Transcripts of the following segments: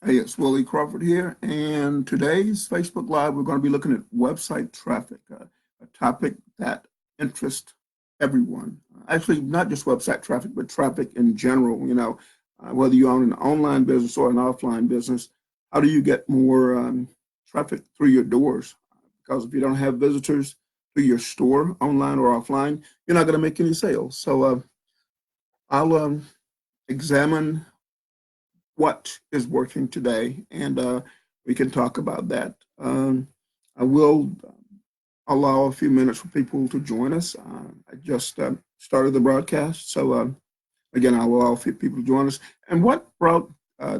Hey, it's Willie Crawford here, and today's Facebook Live, we're going to be looking at website traffic, a topic that interests everyone. Actually, not just website traffic, but traffic in general. Whether you own an online business or an offline business, how do you get more traffic through your doors? Because if you don't have visitors to your store, online or offline, you're not going to make any sales. So I'll examine what is working today, and we can talk about that. I will allow a few minutes for people to join us. I just started the broadcast, so again, I will allow a few people to join us. And what brought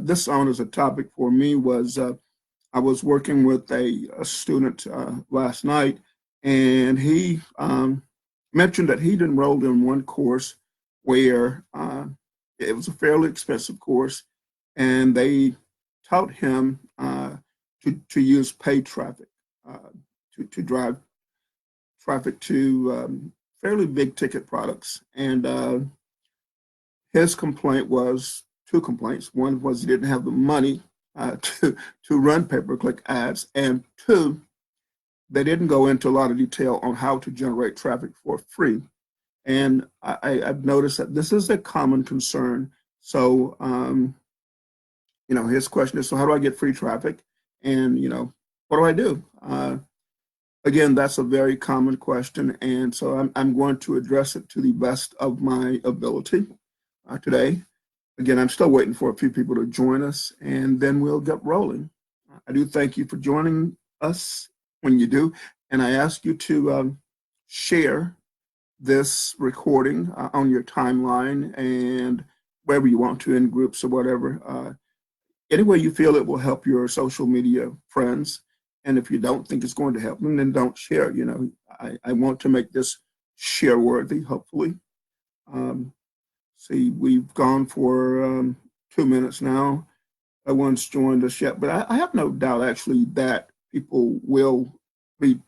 this on as a topic for me was I was working with a student last night, and he mentioned that he'd enrolled in one course where it was a fairly expensive course, and they taught him to use paid traffic to drive traffic to fairly big ticket products. And his complaint was two complaints. One was he didn't have the money to run pay-per-click ads, and two, they didn't go into a lot of detail on how to generate traffic for free. And I've noticed that this is a common concern. So his question is, so how do I get free traffic? And, what do I do? Again, that's a very common question. And so I'm going to address it to the best of my ability today. Again, I'm still waiting for a few people to join us, and then we'll get rolling. I do thank you for joining us when you do. And I ask you to share this recording on your timeline and wherever you want to, in groups or whatever. Any way you feel it will help your social media friends. And if you don't think it's going to help them, then don't share. I want to make this share worthy, hopefully. See, we've gone for 2 minutes now. No one's joined us yet, but I have no doubt actually that people will be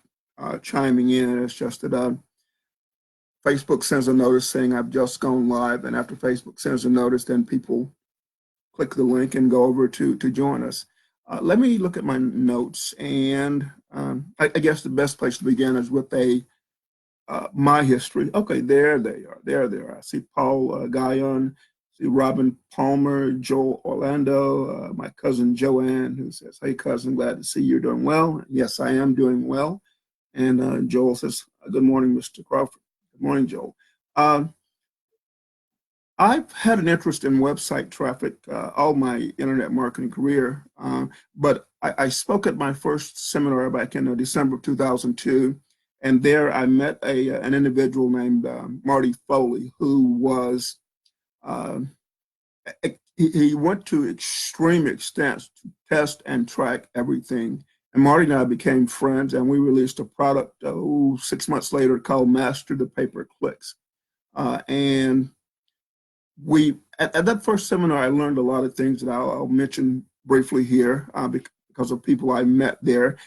chiming in. It's just that Facebook sends a notice saying I've just gone live, and after Facebook sends a notice, then people click the link and go over to join us. Let me look at my notes, and I guess the best place to begin is with my history. Okay, there they are. There. I see Paul Guyon, see Robin Palmer, Joel Orlando, my cousin Joanne, who says, "Hey, cousin, glad to see you're doing well." Yes, I am doing well. And Joel says, "Good morning, Mr. Crawford." Good morning, Joel. I've had an interest in website traffic all my internet marketing career, but I spoke at my first seminar back in December of 2002, and there I met an individual named Marty Foley, who was, he went to extreme extents to test and track everything. And Marty and I became friends, and we released a product 6 months later called Master the Pay-Per-Clicks. And we at that first seminar, I learned a lot of things that I'll mention briefly here because of people I met there.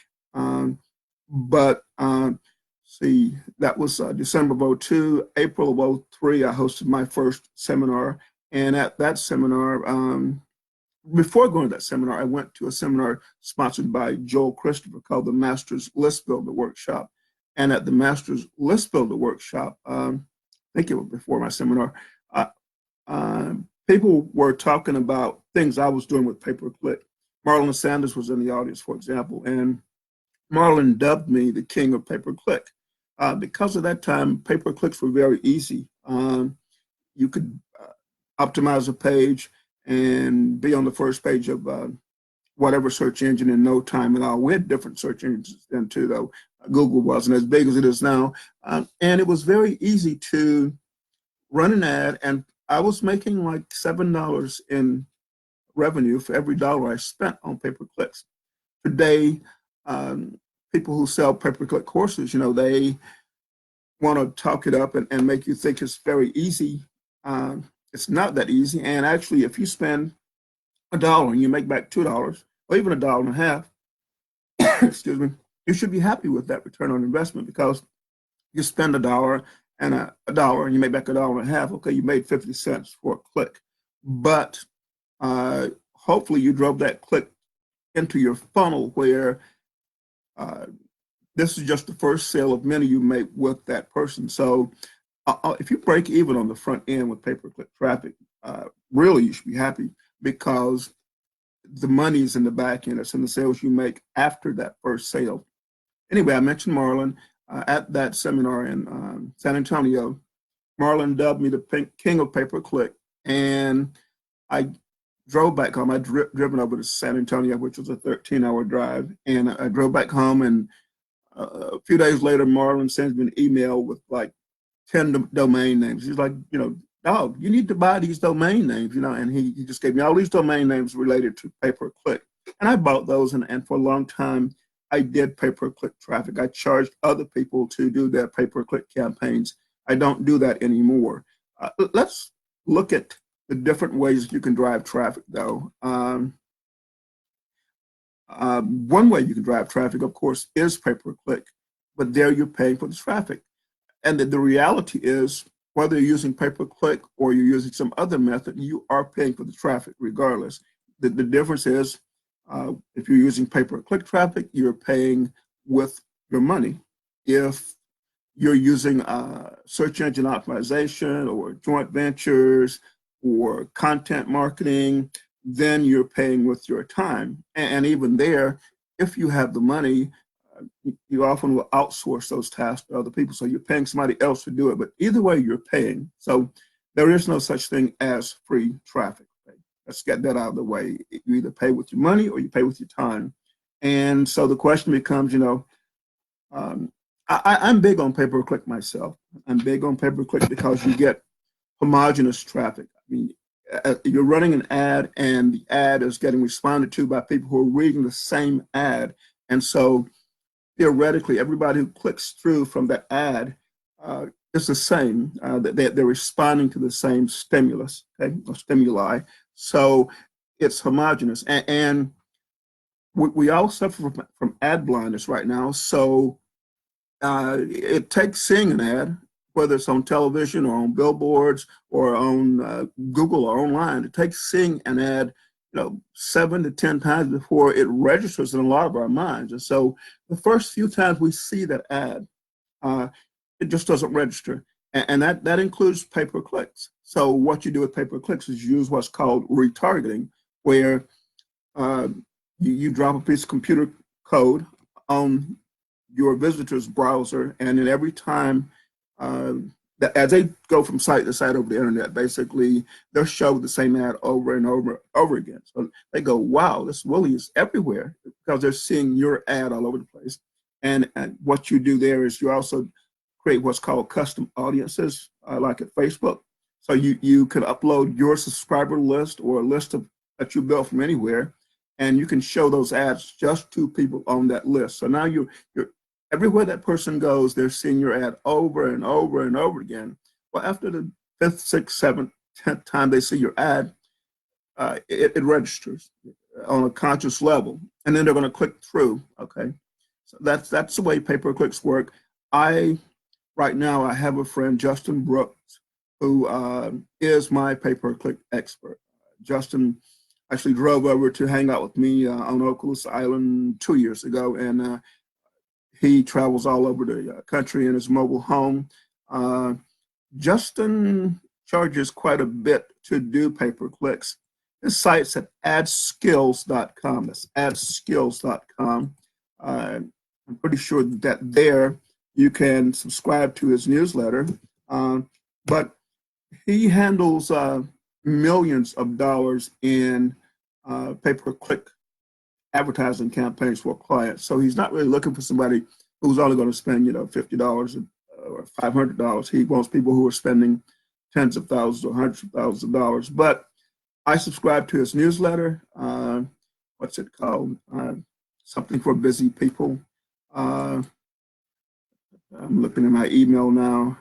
But see, that was December of 02. April of 03, I hosted my first seminar. And at that seminar, before going to that seminar, I went to a seminar sponsored by Joel Christopher called the Masters List Builder Workshop. And at the Masters List Builder Workshop, I think it was before my seminar, people were talking about things I was doing with pay-per-click. Marlon Sanders was in the audience, for example, and Marlon dubbed me the king of pay-per-click. Because of that time, pay-per-clicks were very easy. You could optimize a page and be on the first page of whatever search engine in no time at all. We had different search engines then too, though. Google wasn't as big as it is now. And it was very easy to run an ad, and I was making like $7 in revenue for every dollar I spent on pay-per-clicks. Today, people who sell pay-per-click courses, they want to talk it up and make you think it's very easy. It's not that easy. And actually, if you spend $1 and you make back $2 or even $1.50, excuse me, you should be happy with that return on investment, because you spend $1 and a dollar and you make back $1.50. Okay, you made 50 cents for a click. But hopefully you drove that click into your funnel where uh, this is just the first sale of many you make with that person. So if you break even on the front end with pay-per-click traffic, really you should be happy because the money is in the back end. It's in the sales you make after that first sale. Anyway, I mentioned Marlon at that seminar in San Antonio. Marlon dubbed me the king of pay-per-click, and I drove back home. I'd driven over to San Antonio, which was a 13-hour drive, and I drove back home, and a few days later, Marlon sends me an email with like 10 domain names. He's like, dog, you need to buy these domain names, and he just gave me all these domain names related to pay-per-click. And I bought those, and for a long time, I did pay-per-click traffic. I charged other people to do their pay-per-click campaigns. I don't do that anymore. Let's look at the different ways you can drive traffic, though. One way you can drive traffic, of course, is pay-per-click, but there you're paying for the traffic. And the reality is, whether you're using pay-per-click or you're using some other method, you are paying for the traffic regardless. The difference is, if you're using pay-per-click traffic, you're paying with your money. If you're using search engine optimization or joint ventures or content marketing, then you're paying with your time. And even there, if you have the money, you often will outsource those tasks to other people. So you're paying somebody else to do it. But either way, you're paying. So there is no such thing as free traffic. Okay? Let's get that out of the way. You either pay with your money or you pay with your time. And so the question becomes, I'm big on pay-per-click myself. I'm big on pay-per-click because you get homogeneous traffic. I mean, you're running an ad and the ad is getting responded to by people who are reading the same ad. And so theoretically, everybody who clicks through from that ad is the same. They're responding to the same stimulus, okay, or stimuli. So it's homogeneous. And we all suffer from ad blindness right now. So it takes seeing an ad, whether it's on television or on billboards or on Google or online. It takes seeing an ad 7 to 10 times before it registers in a lot of our minds. And so the first few times we see that ad, it just doesn't register. And that includes pay-per-clicks. So what you do with pay-per-clicks is you use what's called retargeting, where you drop a piece of computer code on your visitor's browser, and then every time as they go from site to site over the internet, basically they're showed the same ad over and over again. So they go, wow, this Willie is everywhere, because they're seeing your ad all over the place. And what you do there is you also create what's called custom audiences, like at Facebook. So you can upload your subscriber list or a list that you built from anywhere, and you can show those ads just to people on that list. So now you're everywhere that person goes, they're seeing your ad over and over and over again. Well, after the 5th, 6th, 7th, 10th time they see your ad, it registers on a conscious level, and then they're going to click through. Okay, so that's the way pay-per-clicks work. Right now I have a friend, Justin Brooks, who is my pay-per-click expert. Justin actually drove over to hang out with me on Oculus Island 2 years ago, and he travels all over the country in his mobile home. Justin charges quite a bit to do pay-per-clicks. His site's at adskills.com. That's adskills.com. I'm pretty sure that there you can subscribe to his newsletter. But he handles millions of dollars in pay-per-click advertising campaigns for clients. So he's not really looking for somebody who's only going to spend, $50 or $500. He wants people who are spending tens of thousands or hundreds of thousands of dollars. But I subscribe to his newsletter. What's it called? Something for busy people. I'm looking at my email now.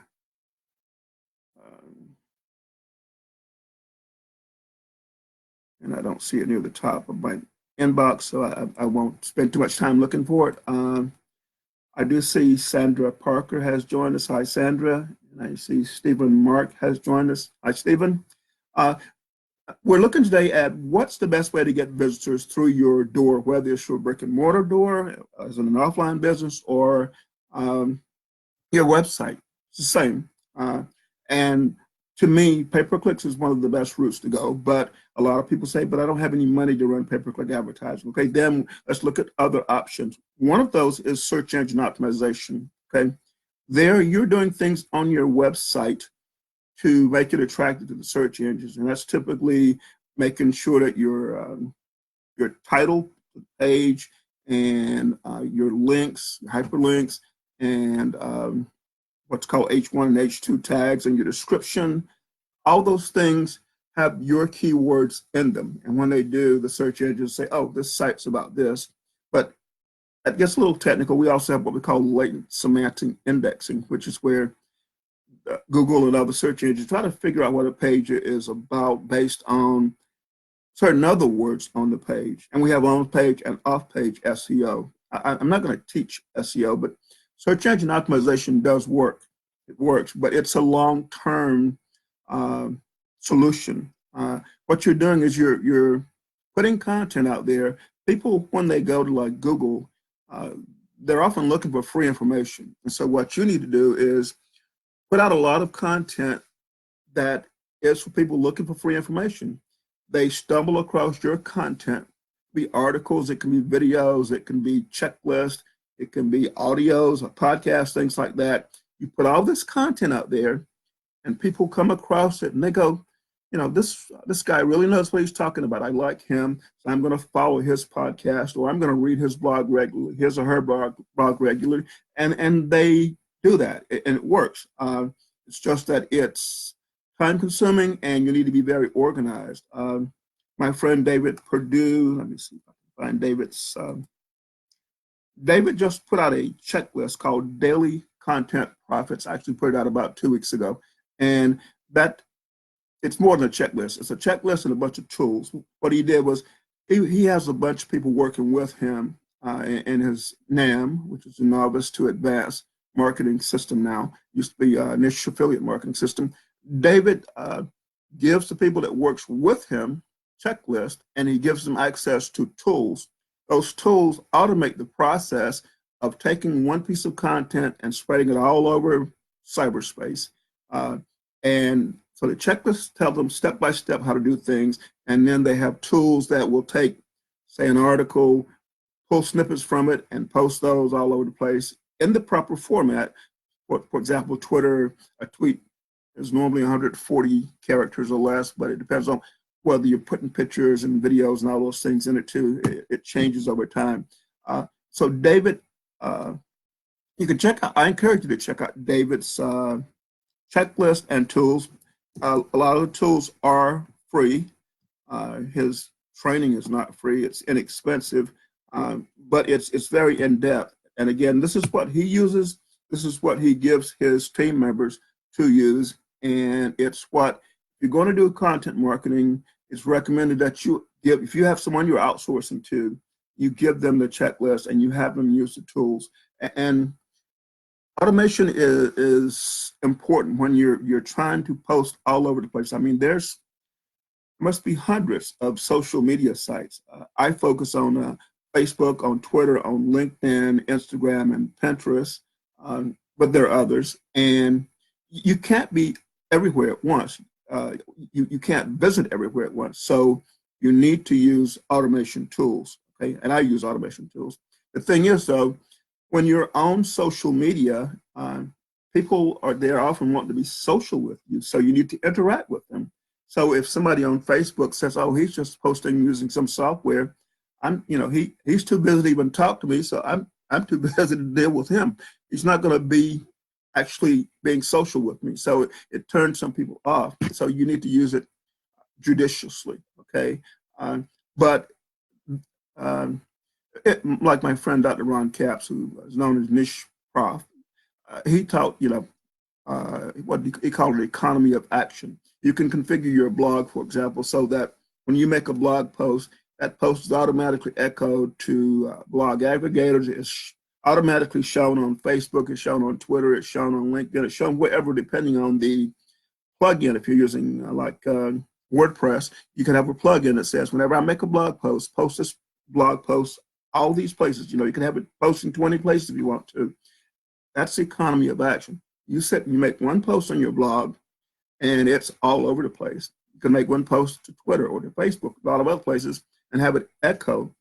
And I don't see it near the top of my inbox, so I won't spend too much time looking for it. I do see Sandra Parker has joined us. Hi, Sandra. And I see Stephen Mark has joined us. Hi, Stephen. We're looking today at what's the best way to get visitors through your door, whether it's your brick and mortar door, as in an offline business, or your website. It's the same. And to me, pay-per-clicks is one of the best routes to go. But a lot of people say, but I don't have any money to run pay-per-click advertising. Okay, then let's look at other options. One of those is search engine optimization. Okay, there you're doing things on your website to make it attractive to the search engines, and that's typically making sure that your title page and your links, hyperlinks, and what's called H1 and H2 tags, and your description, all those things have your keywords in them. And when they do, the search engines say, oh, this site's about this. But that gets a little technical. We also have what we call latent semantic indexing, which is where Google and other search engines try to figure out what a page is about based on certain other words on the page. And we have on-page and off-page SEO. I'm not going to teach SEO, but search engine optimization does work. It works, but it's a long-term solution. What you're doing is you're putting content out there. People, when they go to like Google, they're often looking for free information. And so what you need to do is put out a lot of content that is for people looking for free information. They stumble across your content. It can be articles, it can be videos, it can be checklists, it can be audios or podcasts, things like that. You put all this content out there and people come across it and they go, you know, this guy really knows what he's talking about. I like him, so I'm going to follow his podcast, or I'm going to read his blog regularly, his or her blog regularly, and they do that, and it works. It's just that it's time-consuming, and you need to be very organized. My friend David Perdue, let me see if I can find David's. David just put out a checklist called Daily Content Profits. I actually put it out about 2 weeks ago, and that it's more than a checklist. It's a checklist and a bunch of tools. What he did was he has a bunch of people working with him in his NAM, which is a novice to advanced marketing system now. Used to be a niche affiliate marketing system. David gives the people that works with him checklist, and he gives them access to tools. Those tools automate the process of taking one piece of content and spreading it all over cyberspace. And so the checklist tells them step by step how to do things, and then they have tools that will take, say, an article, pull snippets from it, and post those all over the place in the proper format. For example, Twitter, a tweet is normally 140 characters or less, but it depends on whether you're putting pictures and videos and all those things in it too. It changes over time. So David, you can check out, I encourage you to check out David's checklist and tools. A lot of the tools are free. His training is not free, it's inexpensive, but it's very in-depth. And again, this is what he uses, this is what he gives his team members to use, and it's what, if you're going to do content marketing, it's recommended that you give, if you have someone you're outsourcing to, you give them the checklist and you have them use the tools. And automation is important when you're trying to post all over the place. I mean, there must be hundreds of social media sites. I focus on Facebook, on Twitter, on LinkedIn, Instagram, and Pinterest, but there are others. And you can't be everywhere at once. You can't visit everywhere at once. So you need to use automation tools, okay? And I use automation tools. The thing is, though, when you're on social media, people are there often want to be social with you, so you need to interact with them. So if somebody on Facebook says, "Oh, he's just posting using some software," he's too busy to even talk to me, so I'm too busy to deal with him. He's not going to be actually being social with me, so it turns some people off. So you need to use it judiciously, okay? Like my friend Dr. Ron Capps, who is known as Niche Prof, he taught, what he called it economy of action. You can configure your blog, for example, so that when you make a blog post, that post is automatically echoed to blog aggregators. It's automatically shown on Facebook, it's shown on Twitter, it's shown on LinkedIn, it's shown wherever, depending on the plugin. If you're using WordPress, you can have a plugin that says, whenever I make a blog post this blog post, all these places. You can have it posting 20 places if you want to. That's the economy of action. You make one post on your blog, and it's all over the place. You can make one post to Twitter or to Facebook, a lot of other places, and have it echo.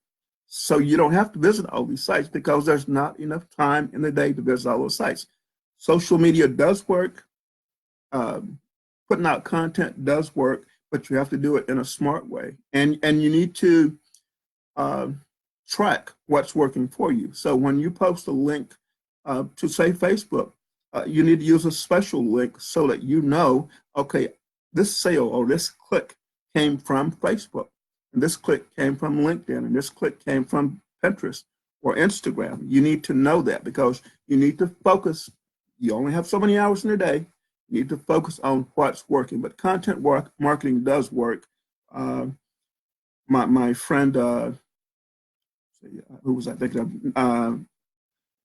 So you don't have to visit all these sites because there's not enough time in the day to visit all those sites. Social media does work. Putting out content does work, but you have to do it in a smart way. And you need to track what's working for you. So when you post a link to, say, Facebook, you need to use a special link so that you know, okay, this sale or this click came from Facebook, and this click came from LinkedIn, and this click came from Pinterest or Instagram. You need to know that because you need to focus. You only have so many hours in a day. You need to focus on what's working. But content marketing does work. My friend, who was I thinking of?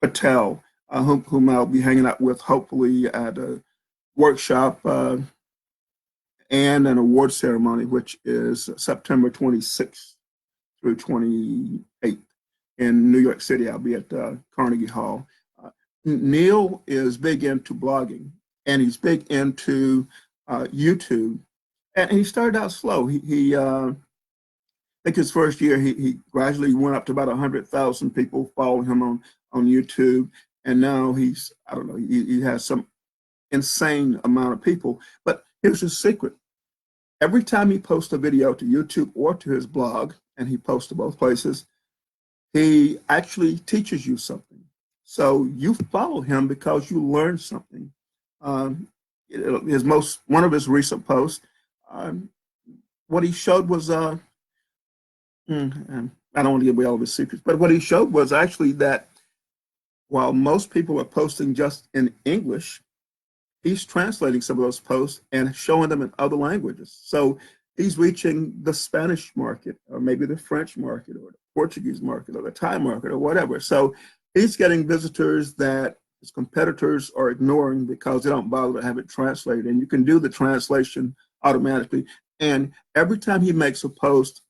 Patel, whom I'll be hanging out with hopefully at a workshop and an award ceremony, which is September 26th through 28th in New York City. I'll be at Carnegie Hall. Neil is big into blogging, and he's big into YouTube. And he started out slow. I think his first year, he gradually went up to about 100,000 people following him on YouTube. And now he has some insane amount of people. But here's his secret. Every time he posts a video to YouTube or to his blog, and he posts to both places, he actually teaches you something. So you follow him because you learn something. One of his recent posts, what he showed was, I don't want to give away all of his secrets, but what he showed was actually that while most people are posting just in English, he's translating some of those posts and showing them in other languages. So he's reaching the Spanish market, or maybe the French market, or the Portuguese market, or the Thai market, or whatever. So he's getting visitors that his competitors are ignoring because they don't bother to have it translated. And you can do the translation automatically. And every time he makes a post,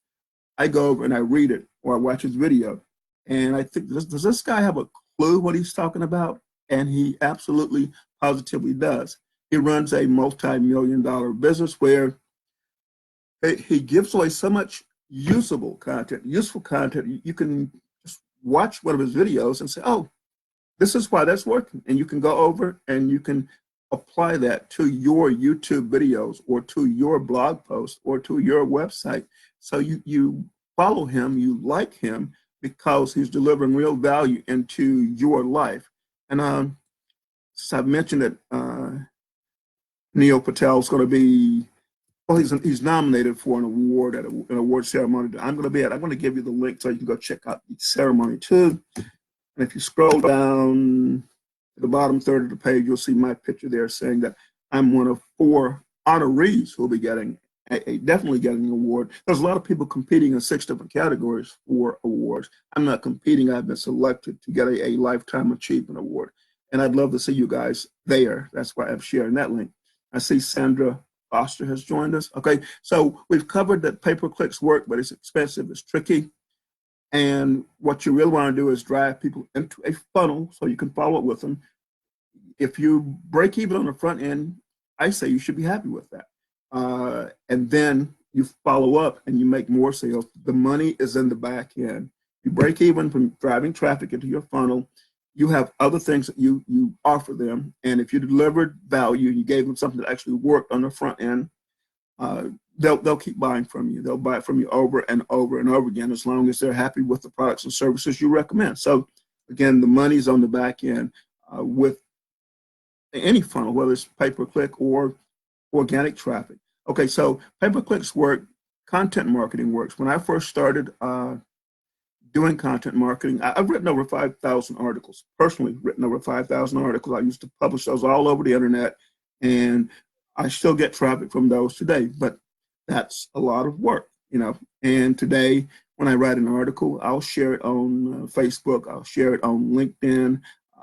I go over and I read it or I watch his video. And I think, does this guy have a clue what he's talking about? And he absolutely, positively does. He runs a multi-million-dollar business where he gives away so much useful content. You can just watch one of his videos and say, oh, this is why that's working. And you can go over and you can apply that to your YouTube videos or to your blog post or to your website. So you follow him, you like him because he's delivering real value into your life. And so I've mentioned that Neil Patel is going to be, well, he's nominated for an award at an award ceremony that I'm going to be at. I'm going to give you the link so you can go check out the ceremony too. And if you scroll down to the bottom third of the page, you'll see my picture there saying that I'm one of 4 honorees who will be definitely getting an award. There's a lot of people competing in 6 different categories for awards. I'm not competing. I've been selected to get a Lifetime Achievement Award. And I'd love to see you guys there. That's why I'm sharing that link. I see Sandra Foster has joined us. Okay, so we've covered that pay-per-clicks work, but it's expensive, it's tricky. And what you really want to do is drive people into a funnel so you can follow up with them. If you break even on the front end, I say you should be happy with that. And then you follow up and you make more sales. The money is in the back end. You break even from driving traffic into your funnel. You have other things that you offer them. And if you delivered value, you gave them something that actually worked on the front end, they'll keep buying from you. They'll buy from you over and over and over again as long as they're happy with the products and services you recommend. So again, the money's on the back end with any funnel, whether it's pay-per-click or organic traffic. Okay, so pay-per-clicks work, content marketing works. When I first started doing content marketing, I've written over 5,000 articles, personally written over 5,000 articles. I used to publish those all over the internet, and I still get traffic from those today, but that's a lot of work, And today, when I write an article, I'll share it on Facebook, I'll share it on LinkedIn,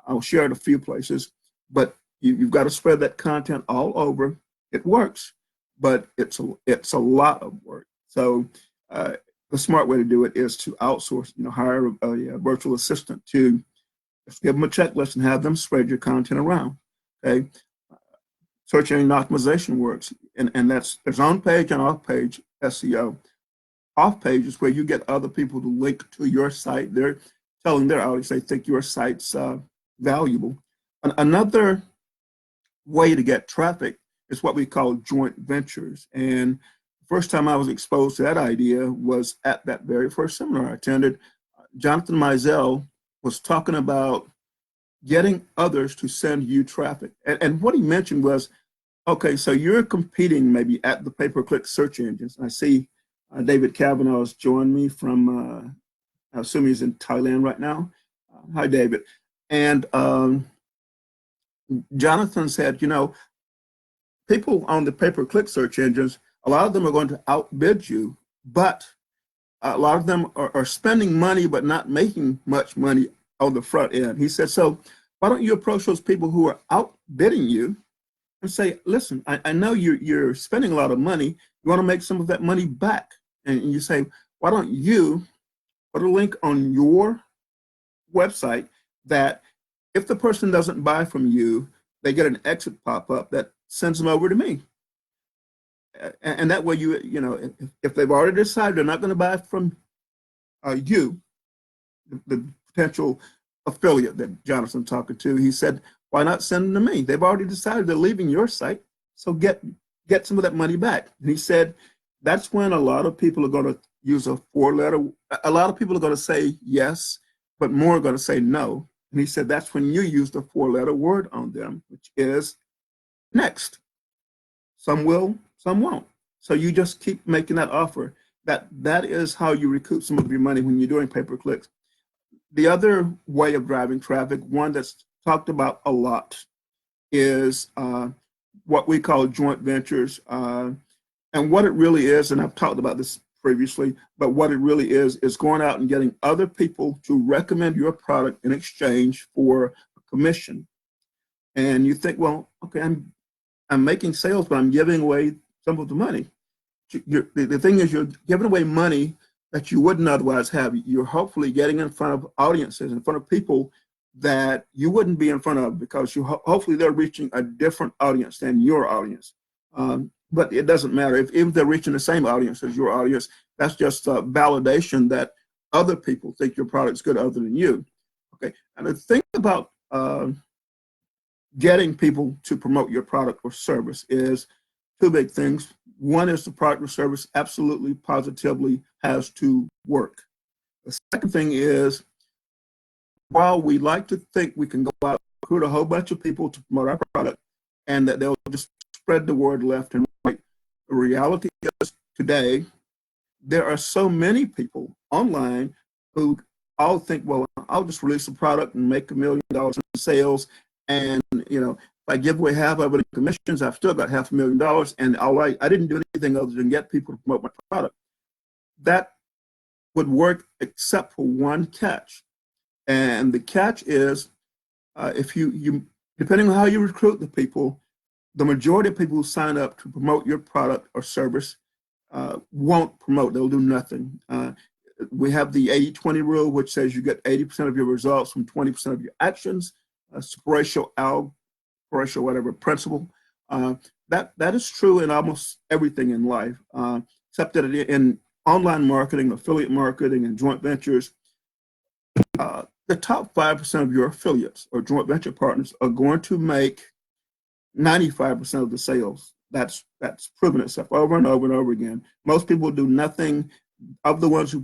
I'll share it a few places, but you've got to spread that content all over. It works. but it's a lot of work. So the smart way to do it is to outsource. Hire a virtual assistant to just give them a checklist and have them spread your content around. Okay, search engine optimization works, and there's on page and off page SEO. Off page is where you get other people to link to your site. They're telling their audience they think your site's valuable. Another way to get traffic is what we call joint ventures. And the first time I was exposed to that idea was at that very first seminar I attended. Jonathan Mizell was talking about getting others to send you traffic. And what he mentioned was, okay, so you're competing maybe at the pay-per-click search engines. I see David Kavanaugh has joined me from, I assume he's in Thailand right now. Hi, David. And Jonathan said, people on the pay-per-click search engines, a lot of them are going to outbid you, but a lot of them are spending money but not making much money on the front end. He said, so why don't you approach those people who are outbidding you and say, listen, I know you're spending a lot of money. You want to make some of that money back. And you say, why don't you put a link on your website that if the person doesn't buy from you, they get an exit pop-up that sends them over to me. And that way, if they've already decided they're not going to buy from you, the potential affiliate that Jonathan's talking to, he said, why not send them to me? They've already decided they're leaving your site, so get some of that money back. And he said, that's when a lot of people are going to use a 4-letter. A lot of people are going to say yes, but more are going to say no. And he said, that's when you use the 4-letter word on them, which is next. Some will, some won't. So you just keep making that offer. That is how you recoup some of your money when you're doing pay-per-clicks. The other way of driving traffic, one that's talked about a lot, is what we call joint ventures. And what it really is, and I've talked about this previously, but what it really is going out and getting other people to recommend your product in exchange for a commission. And you think, well, okay, I'm making sales, but I'm giving away some of the money. The thing is, you're giving away money that you wouldn't otherwise have. You're hopefully getting in front of audiences, in front of people that you wouldn't be in front of, because hopefully they're reaching a different audience than your audience. But it doesn't matter. If they're reaching the same audience as your audience, that's just a validation that other people think your product's good other than you. Okay, and the thing about getting people to promote your product or service is two big things. One is the product or service absolutely, positively has to work. The second thing is, while we like to think we can go out and recruit a whole bunch of people to promote our product and that they'll just spread the word left and right, the reality is today, there are so many people online who all think, well, I'll just release a product and make $1 million in sales. And, if I give away half of it in commissions, I've still got $500,000. And I didn't do anything other than get people to promote my product. That would work except for one catch. And the catch is, if you depending on how you recruit the people, the majority of people who sign up to promote your product or service won't promote. They'll do nothing. We have the 80-20 rule, which says you get 80% of your results from 20% of your actions. Separatio whatever principle. That is true in almost everything in life, except that in online marketing, affiliate marketing, and joint ventures, the top 5% of your affiliates or joint venture partners are going to make 95% of the sales. That's proven itself over and over and over again. Most people do nothing. Of the ones who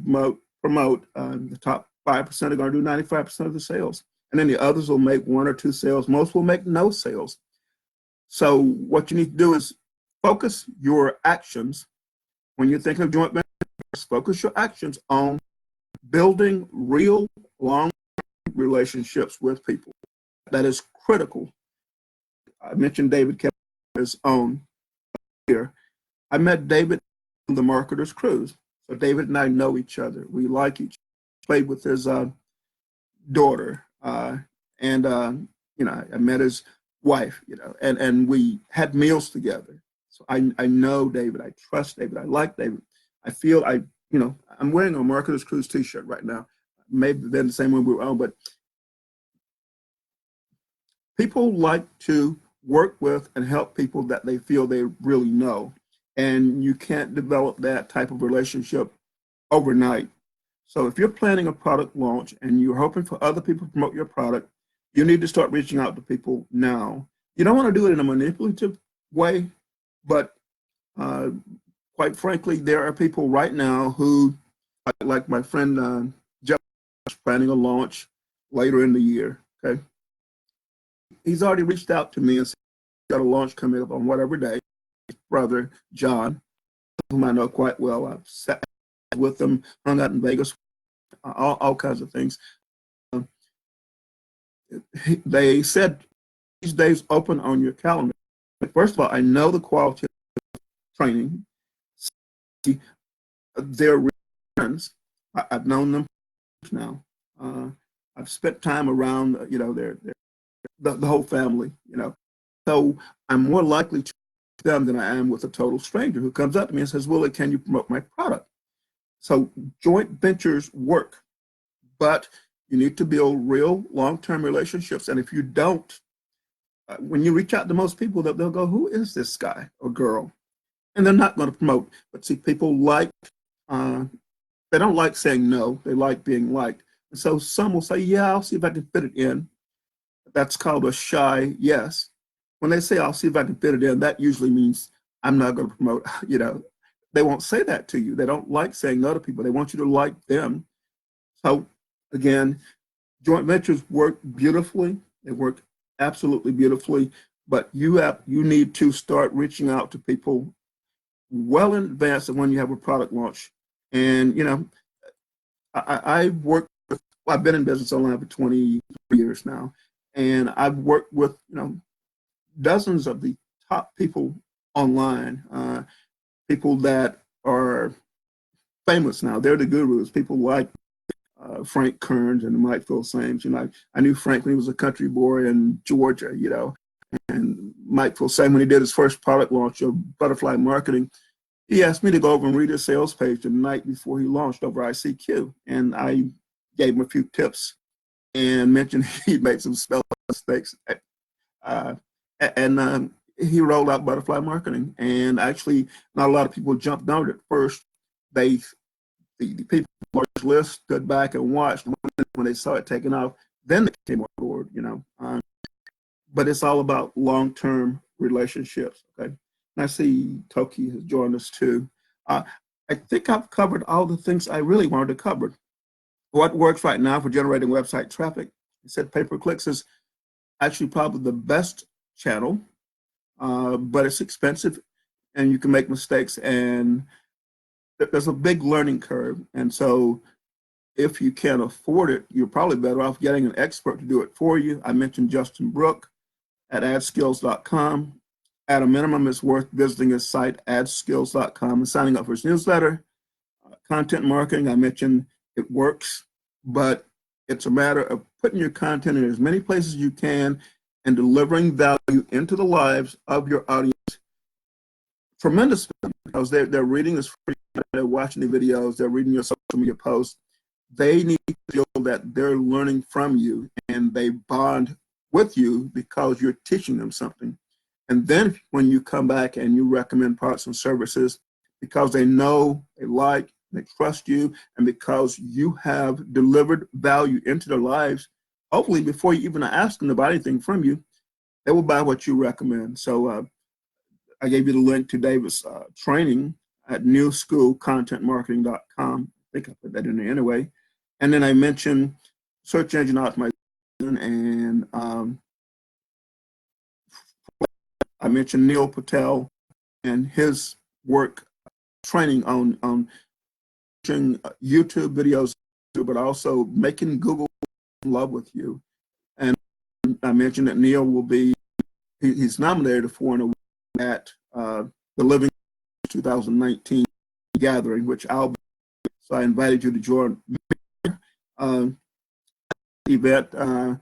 promote, the top 5% are going to do 95% of the sales. And then the others will make 1 or 2 sales. Most will make no sales. So what you need to do is focus your actions. When you're thinking of joint ventures, focus your actions on building real long relationships with people. That is critical. I mentioned David Kevin's own here. I met David on the Marketer's Cruise. So David and I know each other. We like each other. Played with his daughter. I met his wife, and we had meals together. So I know David, I trust David, I like David. I feel I'm wearing a Marketer's Cruise t-shirt right now. Maybe been the same one we were on, but people like to work with and help people that they feel they really know. And you can't develop that type of relationship overnight. So if you're planning a product launch and you're hoping for other people to promote your product, you need to start reaching out to people now. You don't want to do it in a manipulative way, but quite frankly, there are people right now who, like my friend Jeff, is planning a launch later in the year. Okay, he's already reached out to me and said, got a launch coming up on whatever day. His brother John, whom I know quite well, I've sat with him, hung out in Vegas, all kinds of things. They said these days open on your calendar. But first of all, I know the quality of training. They're friends. I've known them now. I've spent time around, the whole family, So I'm more likely to them than I am with a total stranger who comes up to me and says, Willie, can you promote my product? So joint ventures work, but you need to build real long-term relationships. And if you don't, when you reach out to most people, they'll go, who is this guy or girl? And they're not going to promote. But see, people they don't like saying no. They like being liked. And so some will say, yeah, I'll see if I can fit it in. That's called a shy yes. When they say, I'll see if I can fit it in, that usually means I'm not going to promote, They won't say that to you. They don't like saying no to people. They want you to like them. So again, joint ventures work beautifully. They work absolutely beautifully, but you need to start reaching out to people well in advance of when you have a product launch. And I've worked with, I've been in business online for 20 years now, and I've worked with dozens of the top people online, people that are famous now. They're the gurus. People like Frank Kearns and Mike Phil Sames. I knew Frank when he was a country boy in Georgia, and Mike Phil Sames, when he did his first product launch of Butterfly Marketing, he asked me to go over and read his sales page the night before he launched over ICQ. And I gave him a few tips and mentioned he made some spelling mistakes. And he rolled out Butterfly Marketing. And actually, not a lot of people jumped on it at first. The people on his list stood back and watched when they saw it taking off. Then they came on board, But it's all about long-term relationships, okay? And I see Toki has joined us too. I think I've covered all the things I really wanted to cover. What works right now for generating website traffic? I said pay-per-clicks is actually probably the best channel, but it's expensive and you can make mistakes, and there's a big learning curve. And so if you can't afford it, you're probably better off getting an expert to do it for you. I mentioned Justin Brook at adskills.com. At a minimum, it's worth visiting his site, adskills.com, and signing up for his newsletter. Content marketing, I mentioned it works, but it's a matter of putting your content in as many places as you can and delivering value into the lives of your audience. Tremendous value, because they're reading this free, they're watching the videos, they're reading your social media posts. They need to feel that they're learning from you and they bond with you because you're teaching them something. And then when you come back and you recommend products and services, because they know, they like, they trust you, and because you have delivered value into their lives, hopefully before you even ask them to buy anything from you, they will buy what you recommend. So I gave you the link to David's training at newschoolcontentmarketing.com. I think I put that in there anyway. And then I mentioned search engine optimization, and I mentioned Neil Patel and his work training on YouTube videos, but also making Google in love with you. And I mentioned that Neil will be, he's nominated for an award at the Living 2019 gathering, which I'll be. So I invited you to join the event. 4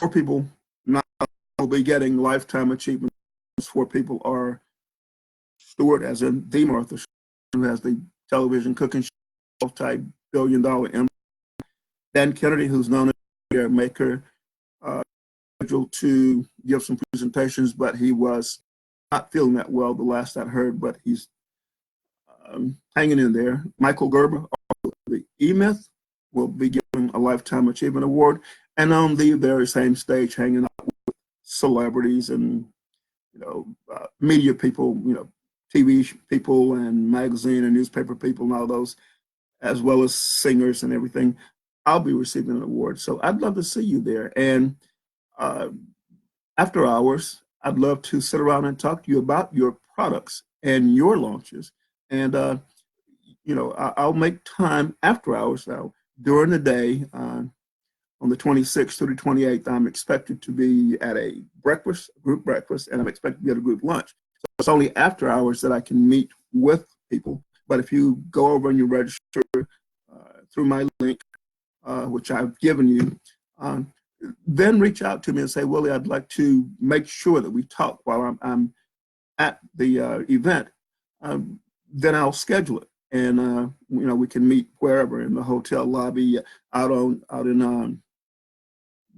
people not will be getting lifetime achievements. 4 people are Stewart, as in the Martha Stewart, who has the television cooking show, multi-billion-dollar empire. Dan Kennedy, who's known as a maker, scheduled to give some presentations, but he was not feeling that well the last I heard, but he's hanging in there. Michael Gerber, the E-Myth, will be given a Lifetime Achievement Award, and on the very same stage, hanging out with celebrities and media people, TV people and magazine and newspaper people and all those, as well as singers and everything. I'll be receiving an award, so I'd love to see you there. And after hours, I'd love to sit around and talk to you about your products and your launches. And I'll make time after hours now. During the day, on the 26th to the 28th, I'm expected to be at a group breakfast, and I'm expected to be at a group lunch. So it's only after hours that I can meet with people. But if you go over and you register through my link, which I've given you, then reach out to me and say, Willie, I'd like to make sure that we talk while I'm at the event. Then I'll schedule it. And we can meet wherever, in the hotel lobby, out in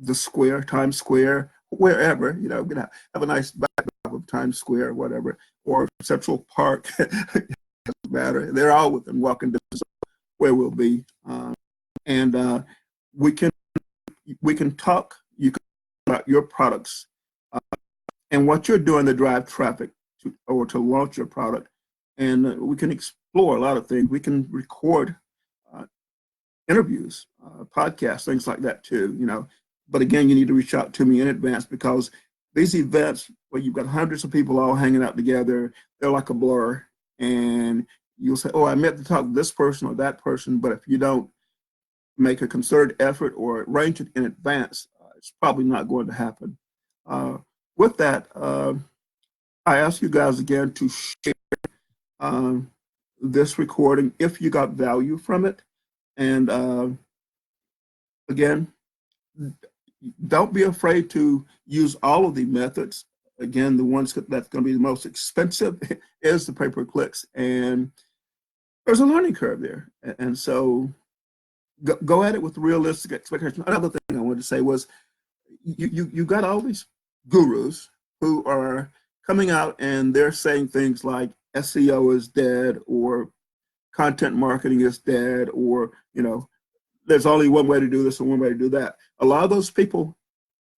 the square, Times Square, wherever. We're gonna have a nice backdrop of Times Square, whatever, or Central Park. It doesn't matter. They're all within walking distance of where we'll be, and we can talk. You can talk about your products and what you're doing to drive traffic or to launch your product, and we can explore a lot of things. We can record interviews, podcasts, things like that too, But again, you need to reach out to me in advance, because these events where you've got hundreds of people all hanging out together, they're like a blur. And you'll say, oh, I meant to talk to this person or that person, but if you don't make a concerted effort or arrange it in advance, it's probably not going to happen. With that, I ask you guys again to share this recording if you got value from it. And again, don't be afraid to use all of the methods. Again, the ones that's going to be the most expensive is the pay-per-clicks, and there's a learning curve there. And so go at it with realistic expectations. Another thing I wanted to say was you got all these gurus who are coming out and they're saying things like SEO is dead, or content marketing is dead, or there's only one way to do this and one way to do that. A lot of those people,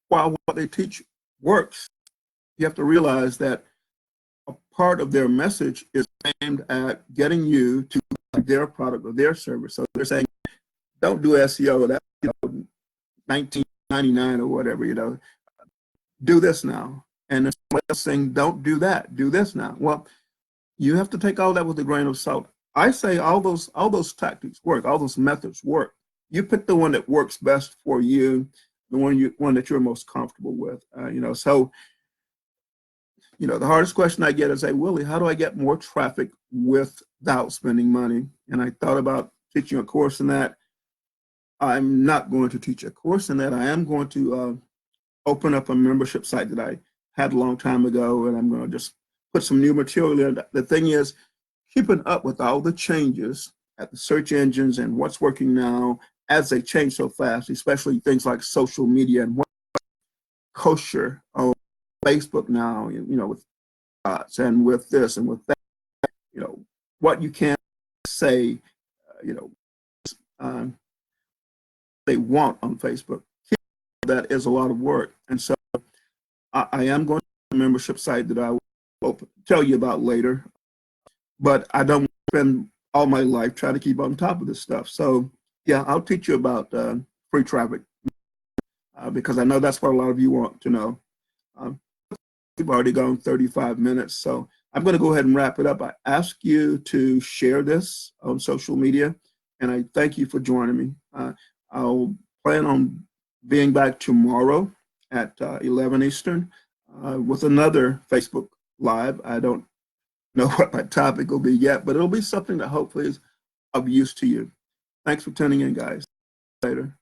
while what they teach works, you have to realize that a part of their message is aimed at getting you to like their product or their service. So they're saying, don't do SEO, that's 1999 or whatever, do this now. And there's someone else saying, don't do that, do this now. Well, you have to take all that with a grain of salt. I say all those tactics work, all those methods work. You pick the one that works best for you, the one that you're most comfortable with. So the hardest question I get is, hey, Willie, how do I get more traffic without spending money? And I thought about teaching a course in that. I'm not going to teach a course in that. I am going to open up a membership site that I had a long time ago, and I'm going to just put some new material in. The thing is, keeping up with all the changes at the search engines and what's working now as they change so fast, especially things like social media and what's kosher on Facebook now, with bots and with this and with that, what you can say, they want on Facebook. That is a lot of work. And so I am going to a membership site that I will tell you about later, but I don't spend all my life trying to keep on top of this stuff. So yeah, I'll teach you about free traffic because I know that's what a lot of you want to know. We've already gone 35 minutes, so I'm going to go ahead and wrap it up. I ask you to share this on social media, and I thank you for joining me. I'll plan on being back tomorrow at 11 Eastern with another Facebook Live. I don't know what my topic will be yet, but it'll be something that hopefully is of use to you. Thanks for tuning in, guys. Later.